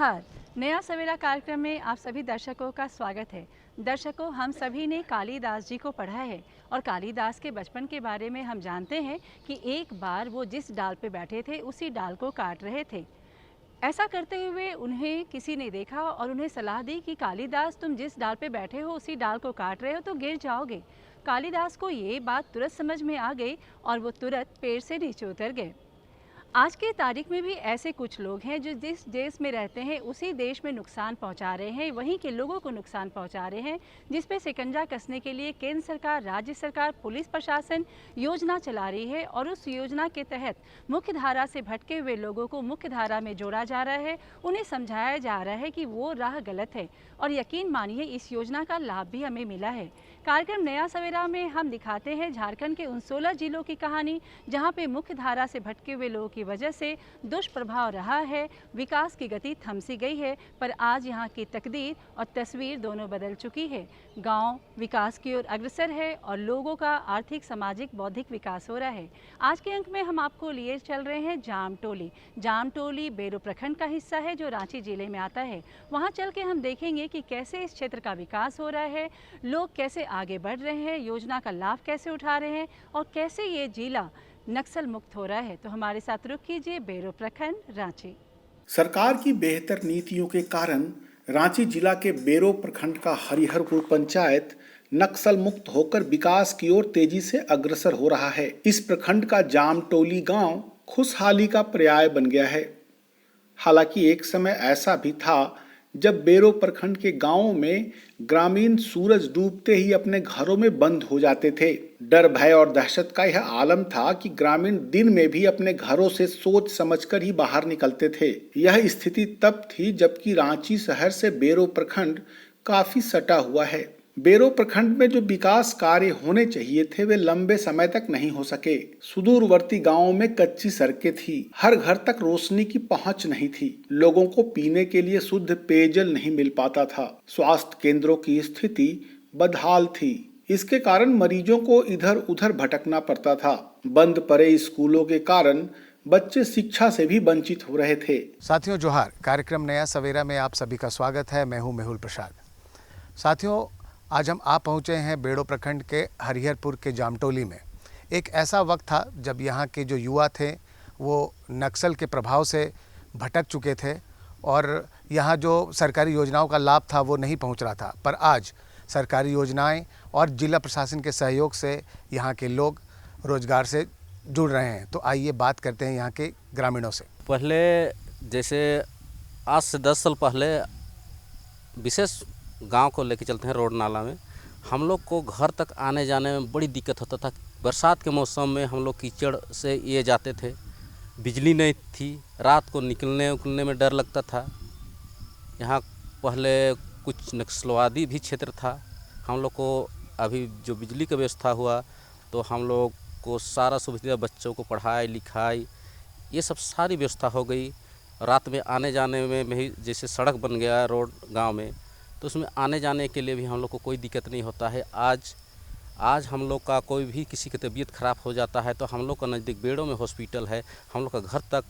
जोहार। नया सवेरा कार्यक्रम में आप सभी दर्शकों का स्वागत है। दर्शकों, हम सभी ने कालिदास जी को पढ़ा है और कालिदास के बचपन के बारे में हम जानते हैं कि एक बार वो जिस डाल पे बैठे थे उसी डाल को काट रहे थे। ऐसा करते हुए उन्हें किसी ने देखा और उन्हें सलाह दी कि कालिदास, तुम जिस डाल पे बैठे हो उसी डाल को काट रहे हो तो गिर जाओगे। कालिदास को ये बात तुरंत समझ में आ गई और वो तुरंत पेड़ से नीचे उतर गए। आज की तारीख में भी ऐसे कुछ लोग हैं जो जिस देश में रहते हैं उसी देश में नुकसान पहुंचा रहे हैं, वहीं के लोगों को नुकसान पहुंचा रहे हैं, जिस पे शिकंजा कसने के लिए केंद्र सरकार, राज्य सरकार, पुलिस प्रशासन योजना चला रही है और उस योजना के तहत मुख्य धारा से भटके हुए लोगों को मुख्य धारा में जोड़ा जा रहा है। उन्हें समझाया जा रहा है कि वो राह गलत है और यकीन मानिए इस योजना का लाभ भी हमें मिला है। कार्यक्रम नया सवेरा में हम दिखाते हैं झारखंड के उन 16 जिलों की कहानी जहां पे मुख्य धारा से भटके हुए लोगों की वजह से दुष्प्रभाव रहा है, विकास की गति थम सी गई है, पर आज यहाँ की तकदीर और तस्वीर दोनों बदल चुकी है। गांव विकास की ओर अग्रसर है और लोगों का आर्थिक, सामाजिक, बौद्धिक विकास हो रहा है। आज के अंक में हम आपको लिए चल रहे हैं जामटोली। जामटोली बेरो प्रखंड का हिस्सा है जो रांची जिले में आता है। वहाँ चल के हम देखेंगे कि कैसे इस क्षेत्र का विकास हो रहा है, लोग कैसे आगे बढ़ रहे हैं, योजना का लाभ कैसे उठा रहे हैं और कैसे ये जिला नक्सल मुक्त हो रहा है। तो हमारे साथ रुक कीजिए बेरो प्रखंड रांची। सरकार की बेहतर नीतियों के कारण रांची जिला के बेरो प्रखंड का हरिहरपुर पंचायत नक्सल मुक्त होकर विकास की ओर तेजी से अग्रसर हो रहा है। इस प्रखंड का जामटोली गांव खुशहाली का पर्याय बन गया है। हालांकि एक समय ऐसा भी था जब बेरो प्रखंड के गांवों में ग्रामीण सूरज डूबते ही अपने घरों में बंद हो जाते थे। डर, भय और दहशत का यह आलम था कि ग्रामीण दिन में भी अपने घरों से सोच समझकर ही बाहर निकलते थे। यह स्थिति तब थी जबकि रांची शहर से बेरो प्रखंड काफी सटा हुआ है। बेरो प्रखंड में जो विकास कार्य होने चाहिए थे वे लंबे समय तक नहीं हो सके। सुदूरवर्ती गांवों में कच्ची सड़कें थी, हर घर तक रोशनी की पहुंच नहीं थी, लोगों को पीने के लिए शुद्ध पेयजल नहीं मिल पाता था, स्वास्थ्य केंद्रों की स्थिति बदहाल थी। इसके कारण मरीजों को इधर उधर भटकना पड़ता था। बंद पड़े स्कूलों के कारण बच्चे शिक्षा से भी वंचित हो रहे थे। साथियों जोहार। कार्यक्रम नया सवेरा में आप सभी का स्वागत है। मैं हूं मेहुल प्रसाद। साथियों, आज हम आ पहुंचे हैं बेड़ो प्रखंड के हरिहरपुर के जामटोली में। एक ऐसा वक्त था जब यहाँ के जो युवा थे वो नक्सल के प्रभाव से भटक चुके थे और यहाँ जो सरकारी योजनाओं का लाभ था वो नहीं पहुँच रहा था, पर आज सरकारी योजनाएं और जिला प्रशासन के सहयोग से यहाँ के लोग रोजगार से जुड़ रहे हैं। तो आइए बात करते हैं यहाँ के ग्रामीणों से। पहले जैसे आज से 10 साल पहले विशेष गांव को लेके चलते हैं, रोड नाला में हम लोग को घर तक आने जाने में बड़ी दिक्कत होता था। बरसात के मौसम में हम लोग कीचड़ से ये जाते थे, बिजली नहीं थी, रात को निकलने उकलने में डर लगता था। यहाँ पहले कुछ नक्सलवादी भी क्षेत्र था। हम लोग को अभी जो बिजली का व्यवस्था हुआ तो हम लोग को सारा सुविधा, बच्चों को पढ़ाई लिखाई ये सब सारी व्यवस्था हो गई। रात में आने जाने में भी जैसे सड़क बन गया रोड गांव में, तो उसमें आने जाने के लिए भी हम लोग को कोई दिक्कत नहीं होता है। आज हम लोग का कोई भी किसी की तबीयत ख़राब हो जाता है तो हम लोग का नज़दीक बेड़ों में हॉस्पिटल है, हम लोग का घर तक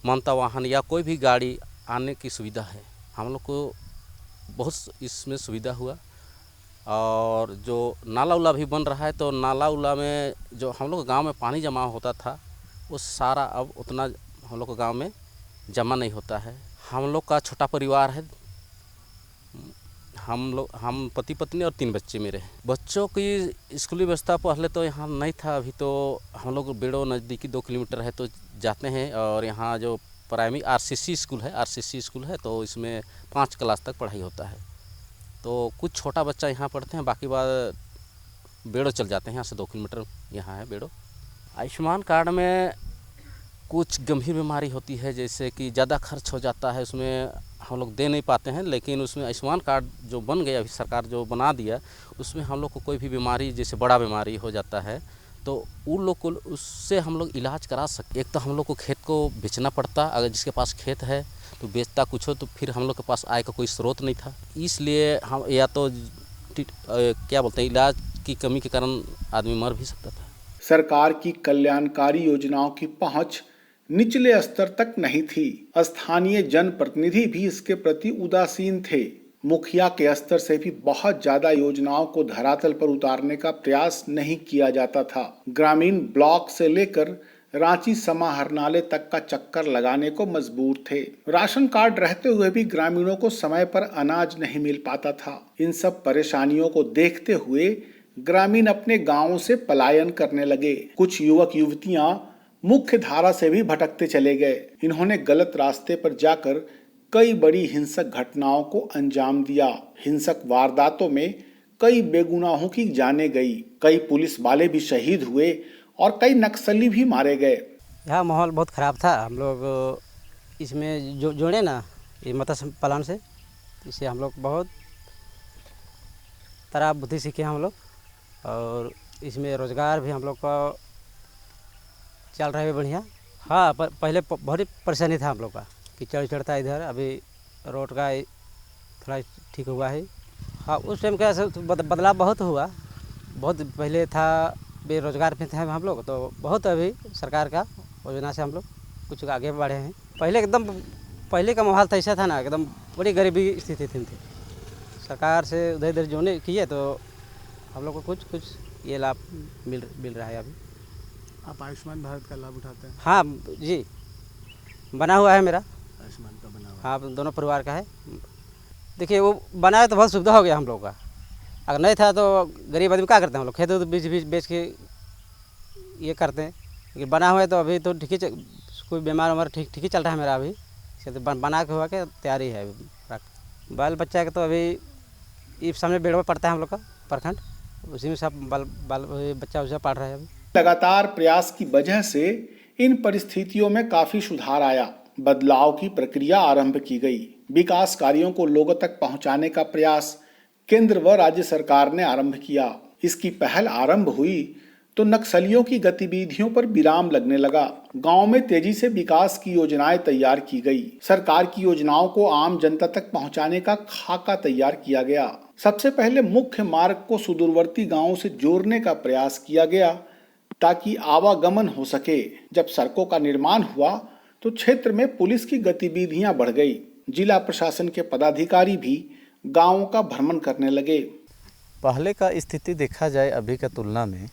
मानता वाहन या कोई भी गाड़ी आने की सुविधा है। हम लोग को बहुत इसमें सुविधा हुआ। और जो नाला उला भी बन रहा है तो नाला उला में जो हम लोग गांव में पानी जमा होता था वो सारा अब उतना हम लोग के गांव में जमा नहीं होता है। हम लोग का छोटा परिवार है, हम पति पत्नी और 3 बच्चे मेरे हैं। बच्चों की स्कूली व्यवस्था पहले तो यहाँ नहीं था, अभी तो हम लोग बेड़ो नज़दीकी 2 किलोमीटर है तो जाते हैं। और यहाँ जो प्राइमरी आरसीसी स्कूल है तो इसमें 5 क्लास तक पढ़ाई होता है। तो कुछ छोटा बच्चा यहाँ पढ़ते हैं, बाकी बात बेड़ो चल जाते हैं। यहाँ से 2 किलोमीटर यहाँ है बेड़ो। आयुष्मान कार्ड में कुछ गंभीर बीमारी होती है, जैसे कि ज़्यादा खर्च हो जाता है, उसमें हम लोग दे नहीं पाते हैं। लेकिन उसमें आयुष्मान कार्ड जो बन गया, अभी सरकार जो बना दिया, उसमें हम लोग को कोई भी बीमारी जैसे बड़ा बीमारी हो जाता है तो उन लोग को उससे हम लोग इलाज करा सकते। एक तो हम लोग को खेत को बेचना पड़ता, अगर जिसके पास खेत है तो बेचता कुछ हो, तो फिर हम लोग के पास आय का कोई स्रोत नहीं था। इसलिए हम या तो क्या बोलते हैं, इलाज की कमी के कारण आदमी मर भी सकता था। सरकार की कल्याणकारी योजनाओं की पहुंच निचले स्तर तक नहीं थी। स्थानीय जनप्रतिनिधि भी इसके प्रति उदासीन थे। मुखिया के स्तर से भी बहुत ज्यादा योजनाओं को धरातल पर उतारने का प्रयास नहीं किया जाता था। ग्रामीण ब्लॉक से लेकर रांची समाहरणालय तक का चक्कर लगाने को मजबूर थे। राशन कार्ड रहते हुए भी ग्रामीणों को समय पर अनाज नहीं मिल पाता था। इन सब परेशानियों को देखते हुए ग्रामीण अपने गांवों से पलायन करने लगे। कुछ युवक युवतियां मुख्य धारा से भी भटकते चले गए। इन्होंने गलत रास्ते पर जाकर कई बड़ी हिंसक घटनाओं को अंजाम दिया। हिंसक वारदातों में कई बेगुनाहों की जानें गई, कई पुलिस वाले भी शहीद हुए और कई नक्सली भी मारे गए। यहाँ माहौल बहुत ख़राब था। हम लोग इसमें जोड़े ना ये मत्स्य पालन से, इससे हम लोग बहुत तरह बुद्धि सीखे हम लोग, और इसमें रोज़गार भी हम लोग का चल रहा है बढ़िया। हाँ, पहले बहुत ही परेशानी था हम लोग का, कीचड़ चढ़ता इधर। अभी रोड का थोड़ा ठीक हुआ है। हाँ, उस टाइम का बदलाव बहुत हुआ। बहुत पहले था बेरोजगार में थे हम लोग, तो बहुत अभी सरकार का योजना से हम लोग कुछ आगे बढ़े हैं। पहले का माहौल तो ऐसा था ना, एकदम बड़ी गरीबी स्थिति थी। सरकार से उधर इधर जोड़ने किए तो हम लोग को कुछ ये लाभ मिल रहा है अभी। आप आयुष्मान भारत का लाभ उठाते हैं? हाँ जी, बना हुआ है मेरा। आयुष्मान का बना हुआ? हाँ, दोनों परिवार का है। देखिए, वो बना है तो बहुत सुविधा हो गया हम लोग का। अगर नहीं था तो गरीब आदमी क्या करते हैं, हम लोग खेत बेच के ये करते हैं। लेकिन बना हुआ है तो अभी तो ठीक ही, कोई बीमार उमार ठीक ही चल रहा है मेरा अभी। तो बना के हुआ के तैयारी है अभी। बाल बच्चा के तो अभी ये सामने बेड़वा पड़ता है हम लोग का प्रखंड, उसी में सब बाल बच्चा उसे पढ़ रहा है अभी। लगातार प्रयास की वजह से इन परिस्थितियों में काफी सुधार आया। बदलाव की प्रक्रिया आरंभ की गई। विकास कार्यों को लोगों तक पहुंचाने का प्रयास केंद्र व राज्य सरकार ने आरंभ किया। इसकी पहल आरंभ हुई तो नक्सलियों की गतिविधियों पर विराम लगने लगा। गांव में तेजी से विकास की योजनाएं तैयार की गई। सरकार की योजनाओं को आम जनता तक पहुंचाने का खाका तैयार किया गया। सबसे पहले मुख्य मार्ग को सुदूरवर्ती गांवों से जोड़ने का प्रयास किया गया ताकि आवागमन हो सके। जब सड़कों का निर्माण हुआ तो क्षेत्र में पुलिस की गतिविधियां बढ़ गई। जिला प्रशासन के पदाधिकारी भी गांवों का भ्रमण करने लगे। पहले का स्थिति देखा जाए अभी का तुलना में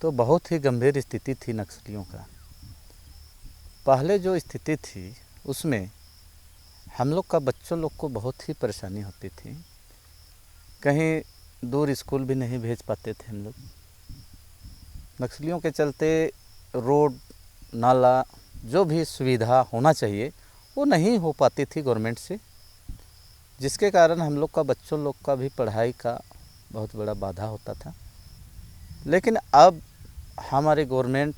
तो बहुत ही गंभीर स्थिति थी नक्सलियों का। पहले जो स्थिति थी उसमें हम लोग का बच्चों लोग को बहुत ही परेशानी होती थी। कहीं दूर स्कूल भी नहीं भेज पाते थे हम लोग। नक्सलियों के चलते रोड नाला जो भी सुविधा होना चाहिए वो नहीं हो पाती थी गवर्नमेंट से, जिसके कारण हम लोग का बच्चों लोग का भी पढ़ाई का बहुत बड़ा बाधा होता था। लेकिन अब हमारे गवर्नमेंट,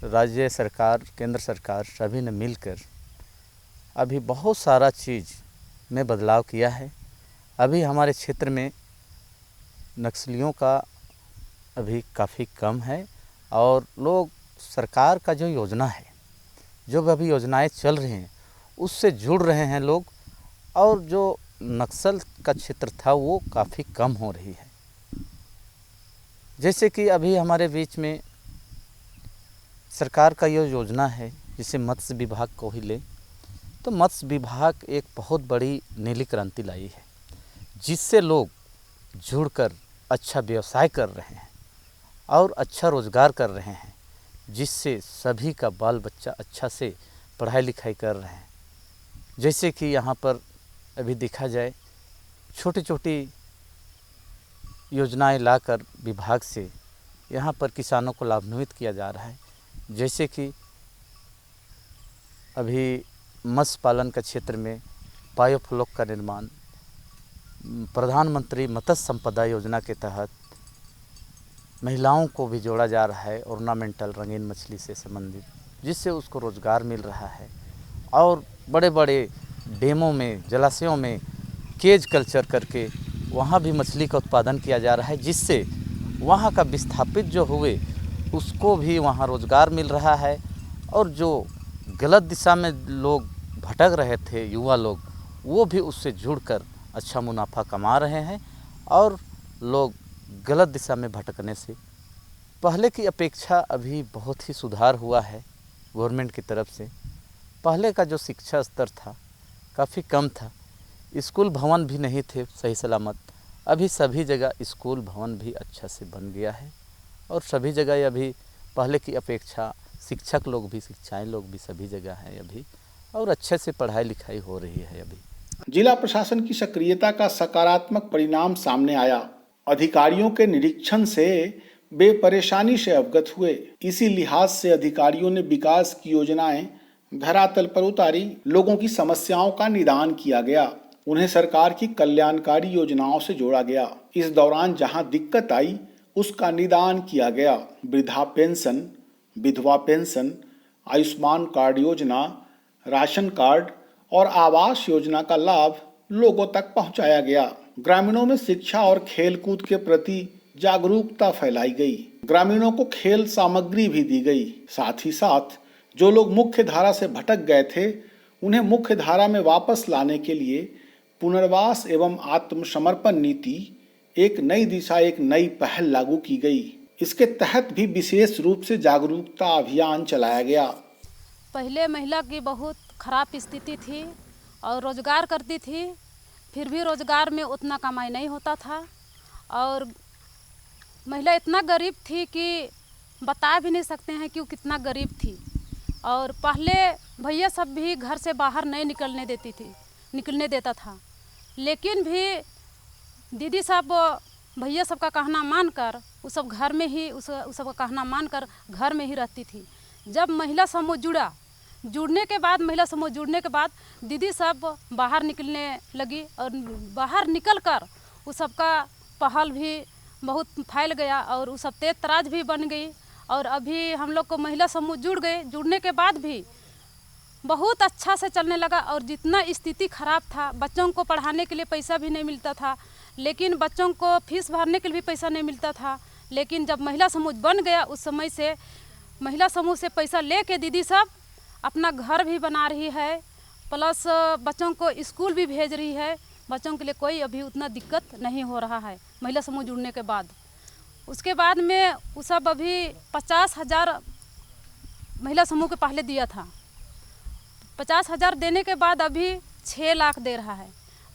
राज्य सरकार, केंद्र सरकार सभी ने मिलकर अभी बहुत सारा चीज़ में बदलाव किया है। अभी हमारे क्षेत्र में नक्सलियों का अभी काफ़ी कम है और लोग सरकार का जो योजना है, जो अभी योजनाएं चल रही हैं उससे जुड़ रहे हैं लोग, और जो नक्सल का क्षेत्र था वो काफ़ी कम हो रही है। जैसे कि अभी हमारे बीच में सरकार का ये योजना है, जिसे मत्स्य विभाग को ही ले तो मत्स्य विभाग एक बहुत बड़ी नीली क्रांति लाई है, जिससे लोग जुड़कर अच्छा व्यवसाय कर रहे हैं और अच्छा रोज़गार कर रहे हैं, जिससे सभी का बाल बच्चा अच्छा से पढ़ाई लिखाई कर रहे हैं। जैसे कि यहाँ पर अभी देखा जाए छोटी छोटी योजनाएं लाकर विभाग से यहाँ पर किसानों को लाभान्वित किया जा रहा है। जैसे कि अभी मत्स्य पालन के क्षेत्र में बायोफ्लॉक का निर्माण प्रधानमंत्री मत्स्य संपदा योजना के तहत महिलाओं को भी जोड़ा जा रहा है, ऑर्नामेंटल रंगीन मछली से संबंधित, जिससे उसको रोज़गार मिल रहा है। और बड़े बड़े डैमों में, जलाशयों में केज कल्चर करके वहाँ भी मछली का उत्पादन किया जा रहा है, जिससे वहाँ का विस्थापित जो हुए उसको भी वहाँ रोज़गार मिल रहा है। और जो गलत दिशा में लोग भटक रहे थे, युवा लोग, वो भी उससे जुड़कर अच्छा मुनाफा कमा रहे हैं और लोग गलत दिशा में भटकने से पहले की अपेक्षा अभी बहुत ही सुधार हुआ है। गवर्नमेंट की तरफ से। पहले का जो शिक्षा स्तर था काफ़ी कम था, स्कूल भवन भी नहीं थे सही सलामत। अभी सभी जगह स्कूल भवन भी अच्छा से बन गया है और सभी जगह अभी पहले की अपेक्षा शिक्षक लोग भी, शिक्षाएं लोग भी सभी जगह हैं अभी, और अच्छे से पढ़ाई लिखाई हो रही है अभी। जिला प्रशासन की सक्रियता का सकारात्मक परिणाम सामने आया। अधिकारियों के निरीक्षण से वे परेशानी से अवगत हुए। इसी लिहाज से अधिकारियों ने विकास की योजनाएं धरातल पर उतारी, लोगों की समस्याओं का निदान किया गया, उन्हें सरकार की कल्याणकारी योजनाओं से जोड़ा गया। इस दौरान जहां दिक्कत आई उसका निदान किया गया। वृद्धा पेंशन, विधवा पेंशन, आयुष्मान कार्ड योजना, राशन कार्ड और आवास योजना का लाभ लोगों तक पहुंचाया गया। ग्रामीणों में शिक्षा और खेलकूद के प्रति जागरूकता फैलाई गई। ग्रामीणों को खेल सामग्री भी दी गई। साथ ही साथ जो लोग मुख्य धारा से भटक गए थे उन्हें मुख्य धारा में वापस लाने के लिए पुनर्वास एवं आत्मसमर्पण नीति, एक नई दिशा, एक नई पहल लागू की गई। इसके तहत भी विशेष रूप से जागरूकता अभियान चलाया गया। पहले महिला की बहुत खराब स्थिति थी और रोजगार करती थी, फिर भी रोजगार में उतना कमाई नहीं होता था और महिला इतना गरीब थी कि बता भी नहीं सकते हैं कि वो कितना गरीब थी। और पहले भैया सब भी घर से बाहर नहीं निकलने देता था, लेकिन भी दीदी सब भैया सबका कहना मानकर वो सब घर में ही उस सबका कहना मानकर घर में ही रहती थी। जब महिला समूह जुड़ने के बाद दीदी सब बाहर निकलने लगी और बाहर निकलकर उस सबका पहल भी बहुत फैल गया और उस सब तेज तराज भी बन गई। और अभी हम लोग को महिला समूह जुड़ने के बाद भी बहुत अच्छा से चलने लगा। और जितना स्थिति खराब था, बच्चों को पढ़ाने के लिए पैसा भी नहीं मिलता था, लेकिन बच्चों को फीस भरने के लिए भी पैसा नहीं मिलता था। लेकिन जब महिला समूह बन गया उस समय से महिला समूह से पैसा लेके दीदी सब अपना घर भी बना रही है, प्लस बच्चों को स्कूल भी भेज रही है। बच्चों के लिए कोई अभी उतना दिक्कत नहीं हो रहा है महिला समूह जुड़ने के बाद। उसके बाद में वो सब अभी 50,000 महिला समूह के पहले दिया था, 50,000 देने के बाद अभी 6 लाख दे रहा है।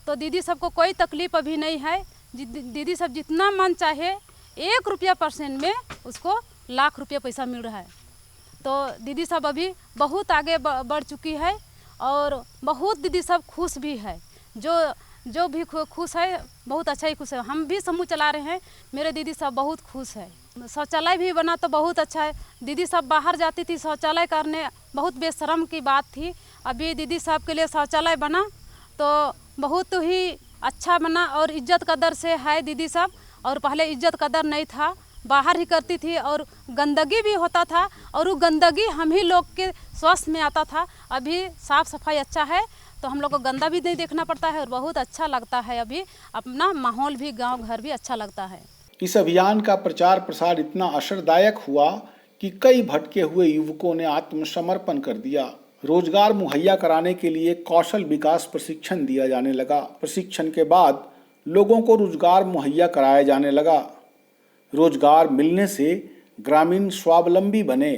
तो दीदी सबको कोई तकलीफ अभी नहीं है। दीदी सब जितना मन चाहे 1% में उसको लाख रुपया पैसा मिल रहा है। तो दीदी सब अभी बहुत आगे बढ़ चुकी है और बहुत दीदी सब खुश भी है। जो भी खुश है, बहुत अच्छा ही खुश है। हम भी समूह चला रहे हैं, मेरे दीदी सब बहुत खुश है। शौचालय भी बना तो बहुत अच्छा है। दीदी सब बाहर जाती थी शौचालय करने, बहुत बेशर्म की बात थी। अभी दीदी साहब के लिए शौचालय बना तो बहुत ही अच्छा बना और इज्जत कदर से है दीदी सब। और पहले इज्जत कदर नहीं था, बाहर ही करती थी और गंदगी भी होता था और वो गंदगी हम ही लोग के स्वास्थ्य में आता था। अभी साफ़ सफाई अच्छा है तो हम लोग को गंदा भी नहीं देखना पड़ता है और बहुत अच्छा लगता है। अभी अपना माहौल भी, गांव घर भी अच्छा लगता है। इस अभियान का प्रचार प्रसार इतना असरदायक हुआ कि कई भटके हुए युवकों ने आत्मसमर्पण कर दिया। रोजगार मुहैया कराने के लिए कौशल विकास प्रशिक्षण दिया जाने लगा। प्रशिक्षण के बाद लोगों को रोजगार मुहैया कराया जाने लगा। रोजगार मिलने से ग्रामीण स्वावलंबी बने।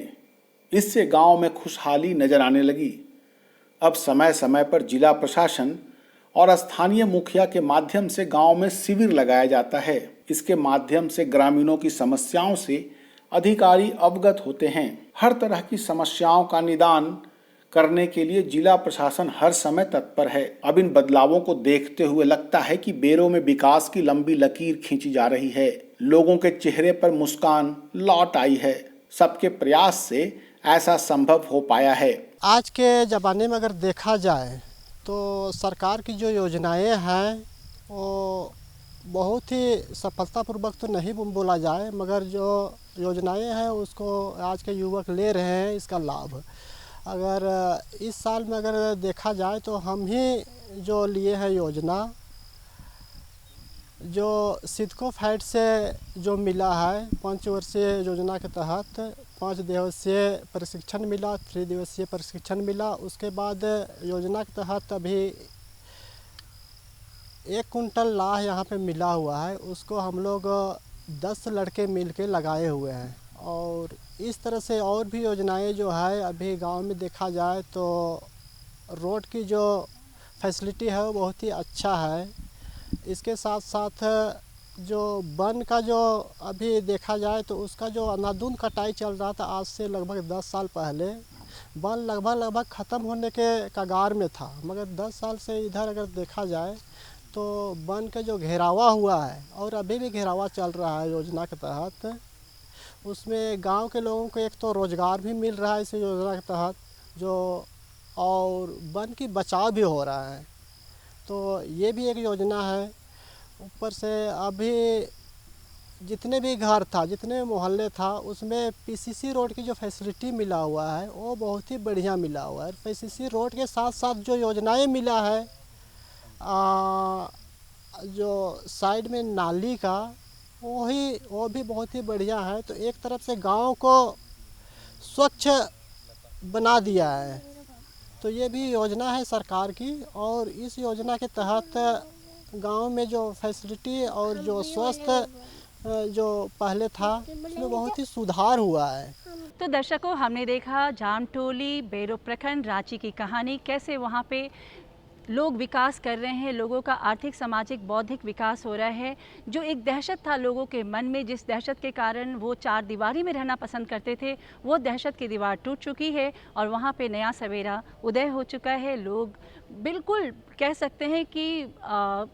इससे गांव में खुशहाली नजर आने लगी। अब समय समय पर जिला प्रशासन और स्थानीय मुखिया के माध्यम से गांव में शिविर लगाया जाता है। इसके माध्यम से ग्रामीणों की समस्याओं से अधिकारी अवगत होते हैं। हर तरह की समस्याओं का निदान करने के लिए जिला प्रशासन हर समय तत्पर है। अब इन बदलावों को देखते हुए लगता है कि बेरों में विकास की लंबी लकीर खींची जा रही है। लोगों के चेहरे पर मुस्कान लौट आई है। सबके प्रयास से ऐसा संभव हो पाया है। आज के ज़माने में अगर देखा जाए तो सरकार की जो योजनाएं हैं वो बहुत ही सफलतापूर्वक तो नहीं बोला जाए, मगर जो योजनाएं हैं उसको आज के युवक ले रहे हैं इसका लाभ। अगर इस साल में अगर देखा जाए तो हम ही जो लिए हैं योजना, जो सिडको फैट से जो मिला है 5 वर्षीय योजना के तहत 5 दिवसीय प्रशिक्षण मिला, 3 दिवसीय प्रशिक्षण मिला। उसके बाद योजना के तहत अभी 1 कुंटल लाह यहाँ पे मिला हुआ है। उसको हम लोग 10 लड़के मिल के लगाए हुए हैं और इस तरह से और भी योजनाएं जो है अभी गांव में देखा जाए तो रोड की जो फैसिलिटी है वो बहुत ही अच्छा है। इसके साथ साथ जो वन का जो अभी देखा जाए तो उसका जो अंधाधुंध कटाई चल रहा था आज से लगभग 10 साल पहले, वन लगभग ख़त्म होने के कगार में था, मगर 10 साल से इधर अगर देखा जाए तो वन का जो घेरावा हुआ है और अभी भी घेरावा चल रहा है योजना के तहत, उसमें गांव के लोगों को एक तो रोज़गार भी मिल रहा है इस योजना के तहत जो, और वन की बचाव भी हो रहा है। तो ये भी एक योजना है। ऊपर से अभी जितने भी घर था, जितने मोहल्ले था, उसमें पीसीसी रोड की जो फैसिलिटी मिला हुआ है वो बहुत ही बढ़िया मिला हुआ है। पीसीसी रोड के साथ साथ जो योजनाएं मिला है, जो साइड में नाली का वो भी बहुत ही बढ़िया है। तो एक तरफ से गांव को स्वच्छ बना दिया है। तो ये भी योजना है सरकार की, और इस योजना के तहत गांव में जो फैसिलिटी और जो स्वास्थ्य जो पहले था उसमें बहुत ही सुधार हुआ है। तो दर्शकों, हमने देखा जामटोली बेरो प्रखंड रांची की कहानी, कैसे वहाँ पे लोग विकास कर रहे हैं, लोगों का आर्थिक, सामाजिक, बौद्धिक विकास हो रहा है। जो एक दहशत था लोगों के मन में, जिस दहशत के कारण वो चार दीवारी में रहना पसंद करते थे, वो दहशत की दीवार टूट चुकी है और वहाँ पे नया सवेरा उदय हो चुका है। लोग बिल्कुल कह सकते हैं कि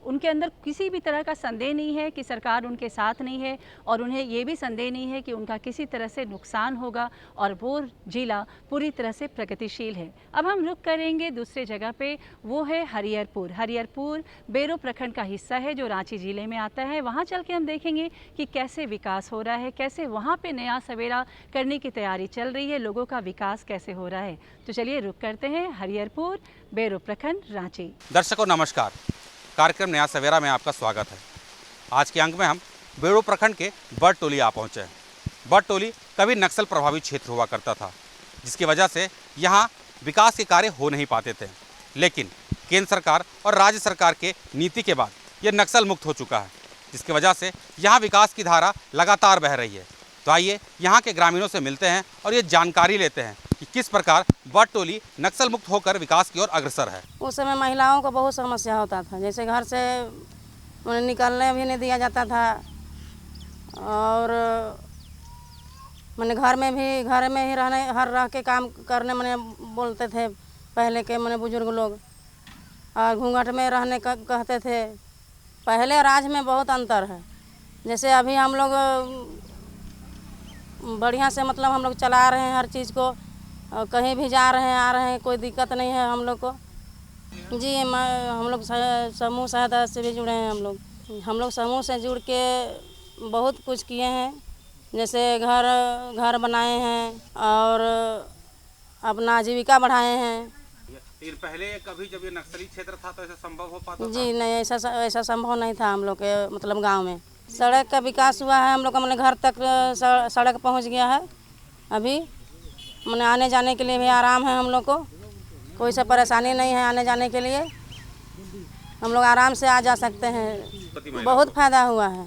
उनके अंदर किसी भी तरह का संदेह नहीं है कि सरकार उनके साथ नहीं है, और उन्हें ये भी संदेह नहीं है कि उनका किसी तरह से नुकसान होगा, और वो जिला पूरी तरह से प्रगतिशील है। अब हम रुक करेंगे दूसरे जगह पे, वो है हरिहरपुर। हरिहरपुर बेरो प्रखंड का हिस्सा है जो रांची जिले में आता है। वहाँ चल के हम देखेंगे कि कैसे विकास हो रहा है, कैसे वहाँ पे नया सवेरा करने की तैयारी चल रही है, लोगों का विकास कैसे हो रहा है। तो चलिए रुक करते हैं हरिहरपुर बेरो प्रखंड रांची। दर्शकों नमस्कार, कार्यक्रम नया सवेरा में आपका स्वागत है। आज के अंक में हम बेरो प्रखंड के बट टोली आ पहुँचे हैं। बट टोली कभी नक्सल प्रभावित क्षेत्र हुआ करता था, जिसकी वजह से यहाँ विकास के कार्य हो नहीं पाते थे। लेकिन केंद्र सरकार और राज्य सरकार के नीति के बाद ये नक्सल मुक्त हो चुका है, जिसकी वजह से यहाँ विकास की धारा लगातार बह रही है। तो आइए यहाँ के ग्रामीणों से मिलते हैं और ये जानकारी लेते हैं कि किस प्रकार बट टोली नक्सल मुक्त होकर विकास की ओर अग्रसर है। उस समय महिलाओं को बहुत समस्या होता था, जैसे घर से उन्हें निकलने भी नहीं दिया जाता था, और मैंने घर में ही रह के काम करने मैंने बोलते थे पहले के मैंने बुजुर्ग लोग, और घूंघट में रहने का कहते थे। पहले और आज में बहुत अंतर है। जैसे अभी हम लोग बढ़िया से मतलब हम लोग चला रहे हैं हर चीज़ को, कहीं भी जा रहे हैं आ रहे हैं, कोई दिक्कत नहीं है हम लोग को। जी हम लोग समूह सहायता से भी जुड़े हैं। हम लोग समूह से जुड़ के बहुत कुछ किए हैं, जैसे घर बनाए हैं और अपना आजीविका बढ़ाए हैं। पहले कभी जब ये नक्सली क्षेत्र था तो ऐसा संभव हो पाता था? जी नहीं, ऐसा संभव नहीं था हम लोग के मतलब गांव में। सड़क का विकास हुआ है, हम लोग का मैंने घर तक सड़क पहुंच गया है। अभी मैंने आने जाने के लिए भी आराम है, हम लोग को कोई सा परेशानी नहीं है आने जाने के लिए, हम लोग आराम से आ जा सकते हैं। बहुत फ़ायदा हुआ है।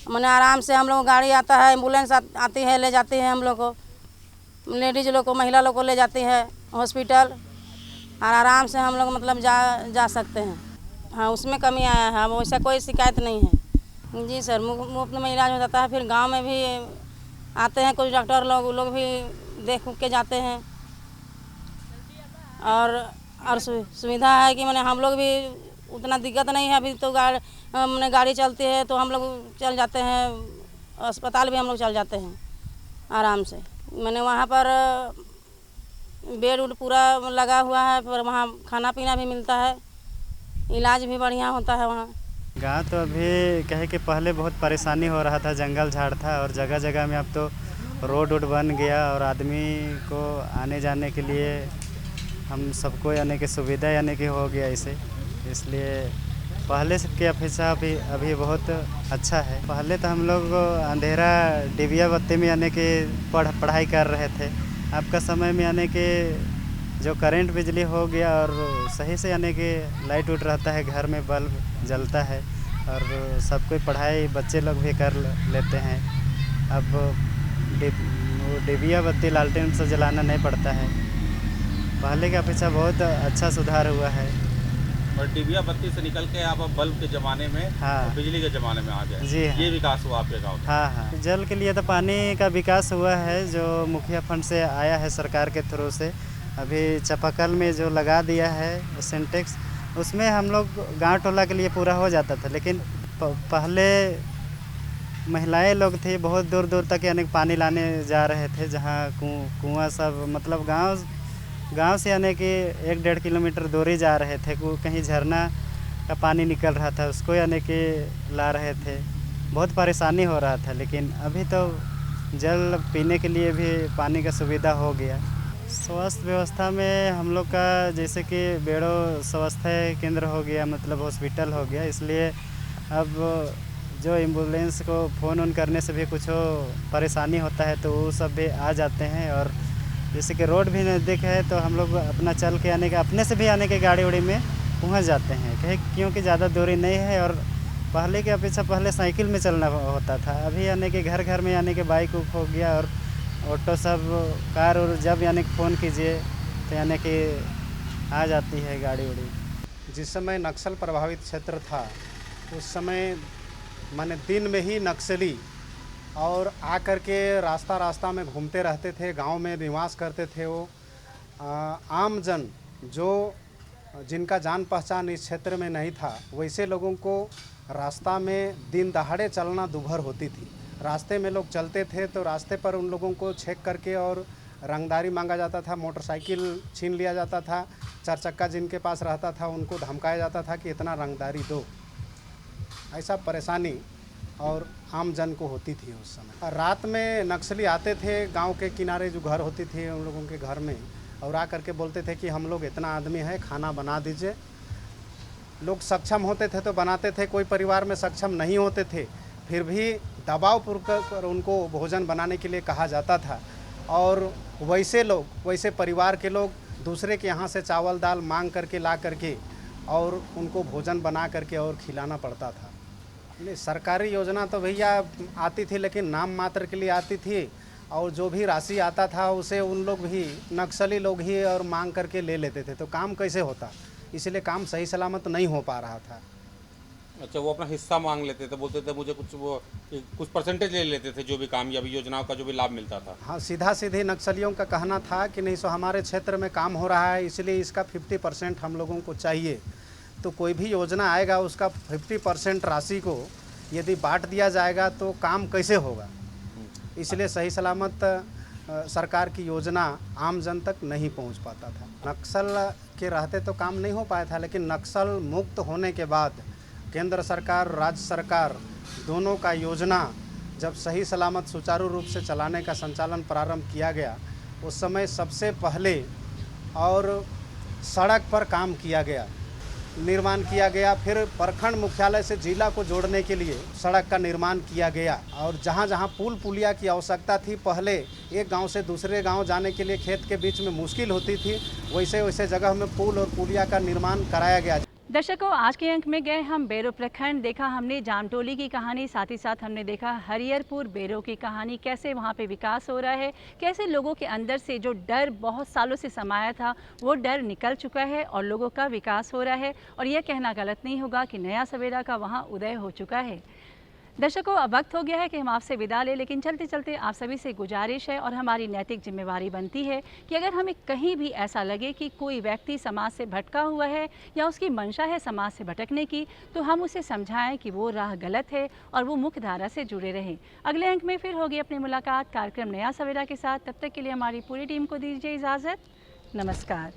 मैंने आराम से हम लोग गाड़ी आता है, एम्बुलेंस आती है, ले जाती है हम लोग को, लेडीज लोग को, महिला लोग को ले जाती है हॉस्पिटल, और आराम से हम लोग मतलब जा सकते हैं। हाँ, उसमें कमी आया है, अब वैसा कोई शिकायत नहीं है। जी सर, मुफ्त में इलाज हो जाता है। फिर गांव में भी आते हैं कुछ डॉक्टर लोग, वो लोग भी देख के जाते हैं, और सुविधा है कि मैंने हम लोग भी उतना दिक्कत नहीं है। अभी तो मैंने गाड़ी चलती है तो हम लोग चल जाते हैं, अस्पताल भी हम लोग चल जाते हैं आराम से। मैंने वहाँ पर बेड उड पूरा लगा हुआ है, फिर वहाँ खाना पीना भी मिलता है, इलाज भी बढ़िया होता है वहाँ। गाँव तो अभी कहे कि पहले बहुत परेशानी हो रहा था, जंगल झाड़ था, और जगह जगह में अब तो रोड बन गया, और आदमी को आने जाने के लिए हम सबको यानी कि सुविधा यानी कि हो गया इसलिए पहले के अपेक्षा अभी बहुत अच्छा है। पहले तो हम लोग अंधेरा डिबिया बत्ती में यानी कि पढ़ाई कर रहे थे। अब का समय में यानी कि जो करंट बिजली हो गया, और सही से यानी कि लाइट उठ रहता है, घर में बल्ब जलता है, और सब कोई पढ़ाई बच्चे लोग भी कर लेते हैं। अब वो डिबिया बत्ती लालटेन से जलाना नहीं पड़ता है। पहले की अपेक्षा बहुत अच्छा सुधार हुआ है। और डिबिया बत्ती से निकल के आप अब बल्ब के ज़माने में हाँ, बिजली के ज़माने में आ गए। जी हाँ। ये विकास हुआ आपके गाँव में। हाँ हाँ, जल के लिए तो पानी का विकास हुआ है जो मुखिया फंड से आया है सरकार के थ्रू से। अभी चापाकल में जो लगा दिया है सिंटेक्स, उसमें हम लोग गांव टोला के लिए पूरा हो जाता था। लेकिन पहले महिलाएं लोग थे बहुत दूर दूर तक यानी पानी लाने जा रहे थे, जहां कुआं सब मतलब गांव से यानी कि 1-1.5 किलोमीटर दूरी जा रहे थे। कहीं झरना का पानी निकल रहा था, उसको यानी कि ला रहे थे। बहुत परेशानी हो रहा था। लेकिन अभी तो जल पीने के लिए भी पानी का सुविधा हो गया। स्वास्थ्य व्यवस्था में हम लोग का जैसे कि बेड़ो स्वास्थ्य केंद्र हो गया, मतलब हॉस्पिटल हो गया, इसलिए अब जो एम्बुलेंस को फ़ोन करने से भी कुछ परेशानी होता है तो वो सब भी आ जाते हैं। और जैसे कि रोड भी नज़दीक है तो हम लोग अपना चल के आने के, अपने से भी आने के गाड़ी उड़ी में पहुंच जाते हैं, क्योंकि ज़्यादा दूरी नहीं है। और पहले की अपेक्षा पहले साइकिल में चलना होता था, अभी यानी कि घर घर में यानी कि बाइक हो गया और ऑटो सब कार। और जब यानी कि फ़ोन कीजिए तो यानी कि आ जाती है गाड़ी उड़ी। जिस समय नक्सल प्रभावित क्षेत्र था उस समय माने दिन में ही नक्सली और आकर के रास्ता में घूमते रहते थे, गांव में निवास करते थे। वो आम जन जो जिनका जान पहचान इस क्षेत्र में नहीं था, वैसे लोगों को रास्ता में दिन दहाड़े चलना दुभर होती थी। रास्ते में लोग चलते थे तो रास्ते पर उन लोगों को चेक करके और रंगदारी मांगा जाता था, मोटरसाइकिल छीन लिया जाता था, 4 चक्का जिनके पास रहता था उनको धमकाया जाता था कि इतना रंगदारी दो। ऐसा परेशानी और आम जन को होती थी उस समय। रात में नक्सली आते थे गांव के किनारे, जो घर होती थी उन लोगों के घर में, और आ करके बोलते थे कि हम लोग इतना आदमी है, खाना बना दीजिए। लोग सक्षम होते थे तो बनाते थे, कोई परिवार में सक्षम नहीं होते थे फिर भी दबाव पूर्वक उनको भोजन बनाने के लिए कहा जाता था। और वैसे परिवार के लोग दूसरे के यहाँ से चावल दाल मांग करके ला करके और उनको भोजन बना करके और खिलाना पड़ता था। नहीं, सरकारी योजना तो भैया आती थी लेकिन नाम मात्र के लिए आती थी, और जो भी राशि आता था उसे उन लोग भी नक्सली लोग ही और मांग करके ले लेते थे। तो काम कैसे होता, इसलिए काम सही सलामत नहीं हो पा रहा था। अच्छा, वो अपना हिस्सा मांग लेते थे, बोलते थे मुझे कुछ परसेंटेज ले लेते थे जो भी काम या भी योजनाओं का जो भी लाभ मिलता था। हाँ, सीधा सीधे नक्सलियों का कहना था कि नहीं सो हमारे क्षेत्र में काम हो रहा है इसलिए इसका 50% हम लोगों को चाहिए। तो कोई भी योजना आएगा उसका 50% राशि को यदि बांट दिया जाएगा तो काम कैसे होगा। इसलिए सही सलामत सरकार की योजना आम जन तक नहीं पहुंच पाता था। नक्सल के रहते तो काम नहीं हो पाया था, लेकिन नक्सल मुक्त होने के बाद केंद्र सरकार राज्य सरकार दोनों का योजना जब सही सलामत सुचारू रूप से चलाने का संचालन प्रारंभ किया गया, उस समय सबसे पहले और सड़क पर काम किया गया, निर्माण किया गया। फिर प्रखंड मुख्यालय से जिला को जोड़ने के लिए सड़क का निर्माण किया गया। और जहाँ जहाँ पुल पुलिया की आवश्यकता थी, पहले एक गांव से दूसरे गांव जाने के लिए खेत के बीच में मुश्किल होती थी, वैसे जगह में पुल और पुलिया का निर्माण कराया गया। दर्शकों, आज के अंक में गए हम बेरो प्रखंड, देखा हमने जामटोली की कहानी, साथ ही साथ हमने देखा हरिहरपुर बेरो की कहानी, कैसे वहाँ पे विकास हो रहा है, कैसे लोगों के अंदर से जो डर बहुत सालों से समाया था वो डर निकल चुका है और लोगों का विकास हो रहा है। और यह कहना गलत नहीं होगा कि नया सवेरा का वहाँ उदय हो चुका है। दर्शकों, अब वक्त हो गया है कि हम आपसे विदा लें, लेकिन चलते चलते आप सभी से गुजारिश है और हमारी नैतिक जिम्मेवारी बनती है कि अगर हमें कहीं भी ऐसा लगे कि कोई व्यक्ति समाज से भटका हुआ है या उसकी मंशा है समाज से भटकने की, तो हम उसे समझाएं कि वो राह गलत है और वो मुख्य धारा से जुड़े रहें। अगले अंक में फिर होगी अपनी मुलाकात कार्यक्रम नया सवेरा के साथ। तब तक के लिए हमारी पूरी टीम को दीजिए इजाज़त। नमस्कार।